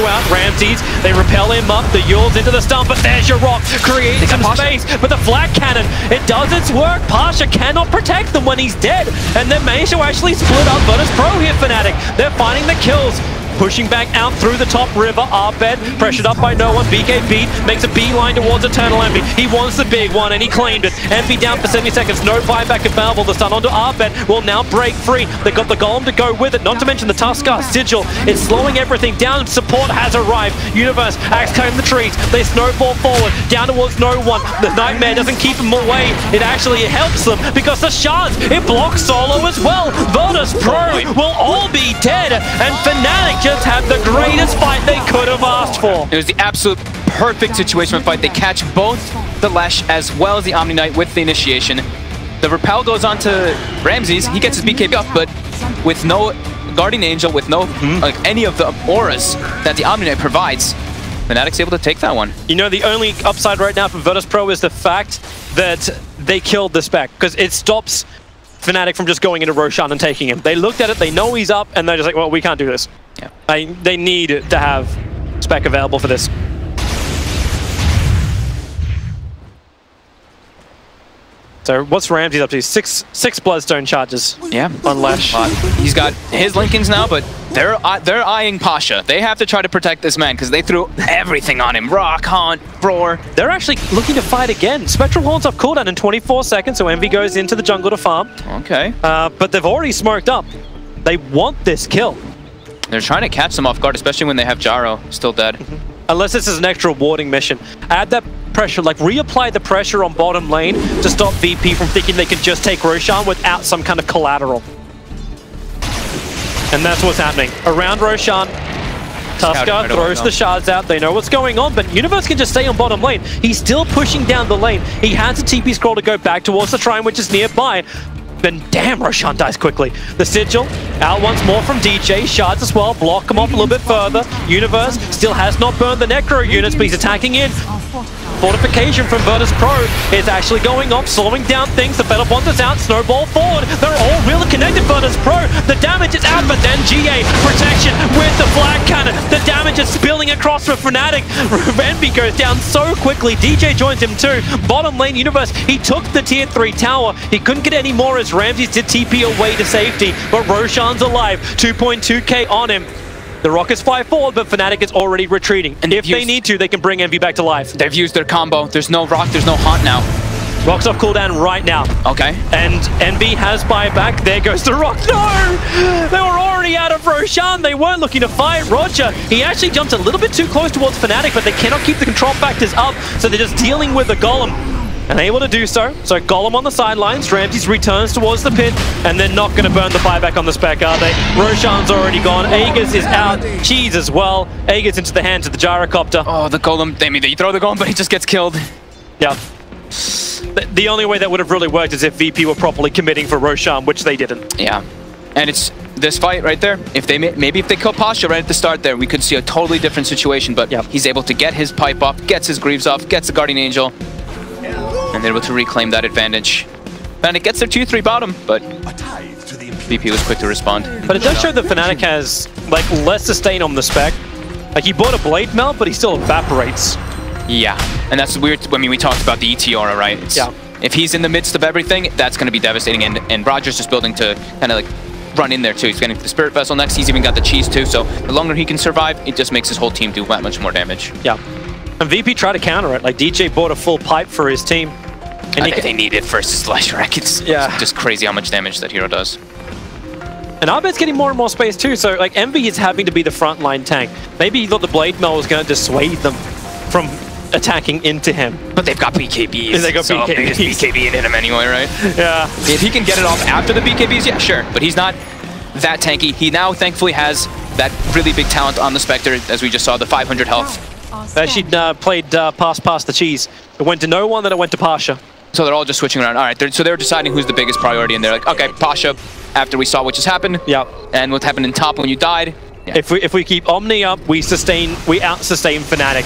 S7: out. Ramses, they repel him up. The Yule's into the stump, but there's your rock. Creating some space, but the Flak Cannon, it does its work. Pasha cannot protect them when he's dead. And they manage to actually split up Virtus.Pro here, Fnatic. They're finding the kills. pushing back out through the top river. Arbed pressured up by no one. BKB makes a beeline towards Eternal Envy. He wants the big one and he claimed it. Envy down for 70 seconds. No buyback available. The stun onto Arbed will now break free. They got the Golem to go with it. Not to mention the Tuskar Sigil is slowing everything down. Support has arrived. Universe axe cutting the trees. They snowball forward down towards no one. The Nightmare doesn't keep them away. It actually helps them because the shards, it blocks solo as well. Virtus.Pro will all be dead, and Fnatic just had the greatest fight they could have asked for.
S8: It was the absolute perfect situation of fight. They catch both the Lesh as well as the Omni Knight with the initiation. The Repel goes on to Ramses. He gets his BKB up, but with no Guardian Angel, with no like any of the auras that the Omni Knight provides, Fnatic's able to take that one.
S7: You know, the only upside right now for Virtus.Pro is the fact that they killed the spec, because it stops Fnatic from just going into Roshan and taking him. They looked at it, they know he's up, and they're just like, well, we can't do this.
S8: Yeah.
S7: They need to have spec available for this. So what's Ramsey up to? Six Bloodstone charges.
S8: Yeah,
S7: on Lesh.
S8: He's got his Lincolns now, but they're eyeing Pasha. They have to try to protect this man because they threw everything on him. Rock, Haunt, Roar.
S7: They're actually looking to fight again. Spectral Horns off cooldown in 24 seconds, so Envy goes into the jungle to farm.
S8: Okay.
S7: But they've already smoked up. They want this kill.
S8: They're trying to catch them off guard, especially when they have Jaro still dead.
S7: Unless this is an extra warding mission. Add that pressure, like reapply the pressure on bottom lane to stop VP from thinking they can just take Roshan without some kind of collateral. And that's what's happening. Around Roshan, Tuskar throws the shards out. They know what's going on, but Universe can just stay on bottom lane. He's still pushing down the lane. He has a TP scroll to go back towards the Shrine, which is nearby. Then damn, Roshan dies quickly. The Sigil out once more from DJ. Shards as well, block him off a little bit further. Universe still has not burned the Necro units, but he's attacking in. Fortification from Virtus.Pro is actually going off, slowing down things. The Battle Bonds is out, snowball forward. They're all really connected, Virtus.Pro. The damage is out, but then GA protection with the flag cannon. The damage is spilling across for Fnatic. Envy goes down so quickly. DJ joins him too. Bottom lane Universe, he took the tier 3 tower. He couldn't get any more as Ramses did TP away to safety, but Roshan's alive. 2.2k on him. The Rockets fly forward, but Fnatic is already retreating. And if they need to, they can bring Envy back to life.
S8: They've used their combo. There's no Rock, there's no Haunt now.
S7: Rock's off cooldown right now.
S8: Okay.
S7: And Envy has buyback. There goes the Rock. No! They were already out of Roshan. They weren't looking to fight. Roger, he actually jumped a little bit too close towards Fnatic, but they cannot keep the control factors up, so they're just dealing with the Golem. And able to do so. So Golem on the sidelines, Ramses returns towards the pit, and they're not going to burn the buyback on the spec, are they? Roshan's already gone, Aegis is out, Cheese as well. Aegis into the hands of the Gyrocopter.
S8: Oh, the Golem, I mean, they throw the Golem, but he just gets killed.
S7: Yeah. The only way that would have really worked is if VP were properly committing for Roshan, which they didn't.
S8: Yeah. And it's this fight right there. If they maybe if they kill Pasha right at the start there, we could see a totally different situation, but he's able to get his pipe off, gets his Greaves off, gets the Guardian Angel. And they're able to reclaim that advantage. Fnatic gets their 2-3 bottom, but VP was quick to respond.
S7: But it does show that Fnatic has like less sustain on the spec. Like he bought a Blade Melt, but he still evaporates.
S8: Yeah, and that's weird. I mean, we talked about the ET aura, right? If he's in the midst of everything, that's going to be devastating. And Roger's just building to kind of like run in there too. He's getting the Spirit Vessel next. He's even got the Cheese too. So the longer he can survive, it just makes his whole team do that much more damage.
S7: Yeah. And VP tried to counter it. Like DJ bought a full pipe for his team.
S8: And they need it versus Slash Rack. It's just crazy how much damage that hero does.
S7: And Arbed's getting more and more space too. So like Envy is having to be the frontline tank. Maybe he thought the Blade Melt was going to dissuade them from attacking into him.
S8: But they've got BKBs.
S7: They got BKBs.
S8: BKB in him anyway, right?
S7: Yeah.
S8: If he can get it off after the BKBs, yeah, sure. But he's not that tanky. He now thankfully has that really big talent on the Spectre, as we just saw, the 500 health.
S7: She played pass the Cheese. It went to no one, then it went to Pasha.
S8: So they're all just switching around. All right, so they're deciding who's the biggest priority, and they're like, okay, Pasha, after we saw what just happened, and what happened in top when you died. Yeah.
S7: If we keep Omni up, we out-sustain Fnatic.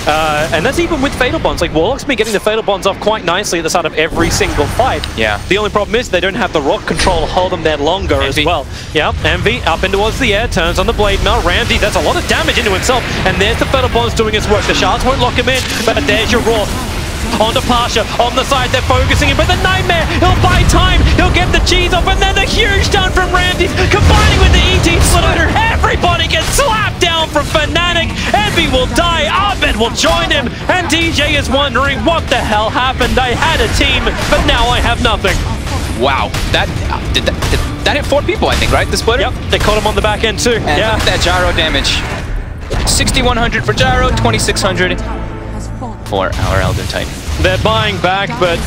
S7: And that's even with Fatal Bonds. Like, Warlock's been getting the Fatal Bonds off quite nicely at the start of every single fight.
S8: Yeah.
S7: The only problem is they don't have the Rock control to hold them there longer as well. Yeah, Envy up and towards the air, turns on the Blade Melt. Ramsey does a lot of damage into himself, and there's the Fatal Bonds doing its work. The Shards won't lock him in, but there's your Roar. Onto Pasha, on the side, they're focusing him, but the Nightmare, he'll buy time, he'll get the Cheese off, and then the huge stun from Ramsey, combining with the ET Splitter, everybody gets slapped! will die, Abed will join him, and DJ is wondering what the hell happened. I had a team, but now I have nothing.
S8: Wow, that hit 4 people, I think, right? The splitter?
S7: Yep, they caught him on the back end too.
S8: And look at that gyro damage. 6,100 for gyro, 2,600 for our Elder Titan.
S7: They're buying back, but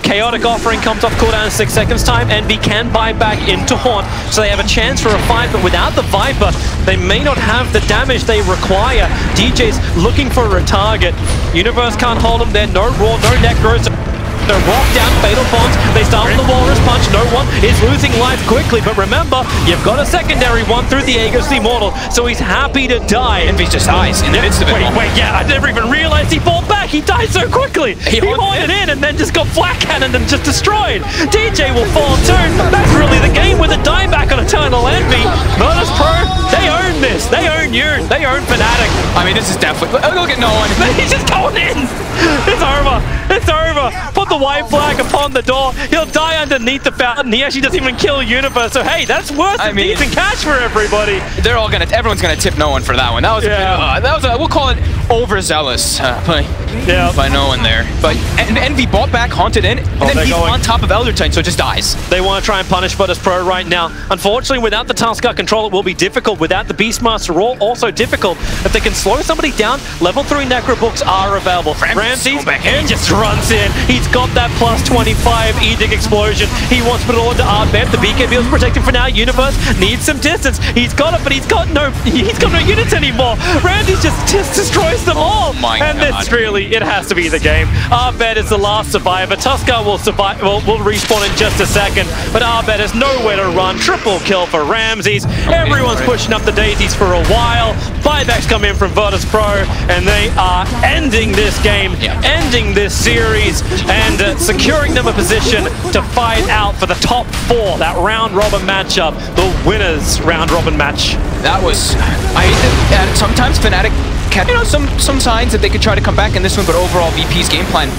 S7: Chaotic Offering comes off cooldown in 6 seconds time. Envy can buy back into Haunt, so they have a chance for a fight, but without the Viper, they may not have the damage they require. DJ's looking for a target. Universe can't hold them there, no Raw, no Necros. They're rocked down, Fatal Bonds. They start with the Walrus Punch. No one is losing life quickly, but remember, you've got a secondary one through the Aegis Immortal, so he's happy to die.
S8: Envy just dies in the midst of it.
S7: Wait, yeah, I never even realized he fought back. He died so quickly. He haunted in and then just got flat cannoned and just destroyed. DJ will fall too. That's really the game with a dieback on Eternal Envy. Virtus.Pro, they own this. They own you. They own Fnatic.
S8: I mean, this is definitely... Look at no one.
S7: He's just going in. It's over. It's over. Put the white flag upon the door. He'll die underneath the fountain. He actually doesn't even kill Universe. So hey, that's worth a decent catch for everybody.
S8: They're all gonna. Everyone's gonna tip no one for that one. That was a bit of we'll call it overzealous by no one there. But Envy bought back, haunted in, and then he's on top of Elder Titan, so it just dies.
S7: They want to try and punish Virtus.Pro right now. Unfortunately, without the Tuskar control, it will be difficult. Without the Beastmaster Raw, also difficult. If they can slow somebody down, level 3 Necro books are available. Ramses, he just runs in. He's got that plus 25 Edict Explosion. He wants to put it all into Ardbeb. The BKB is protecting for now. Universe needs some distance. He's got it, but he's got no units anymore. Ramses just destroys them all.
S8: Oh my
S7: and
S8: God.
S7: this really, it has to be the game. Ardbeb is the last survivor. Tuskar will survive. Will respawn in just a second, but Ardbeb has nowhere to run. Triple kill for Ramses. Everyone's pushing up the daisies for a while. Buybacks come in from Virtus.Pro, and they are ending this game, ending this series, and securing them a position to fight out for the top 4, that round-robin matchup, the winners round-robin match.
S8: That was... I hate that sometimes Fnatic can, some signs that they could try to come back in this one, but overall VP's game plan,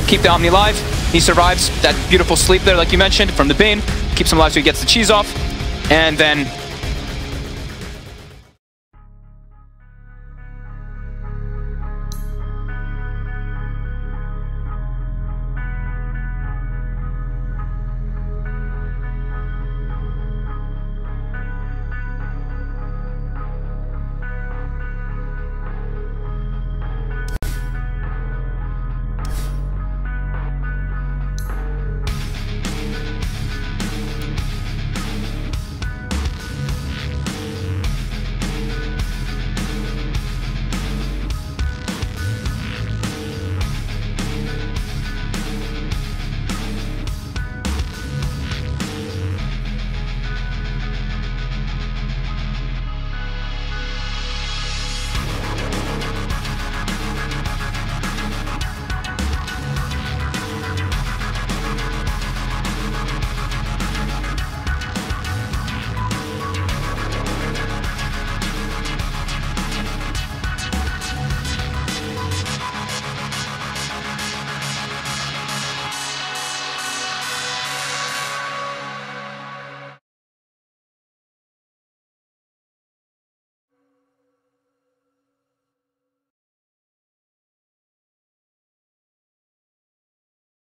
S8: keep the Omni alive. He survives that beautiful sleep there, like you mentioned, from the Bane, keeps him alive so he gets the cheese off, and then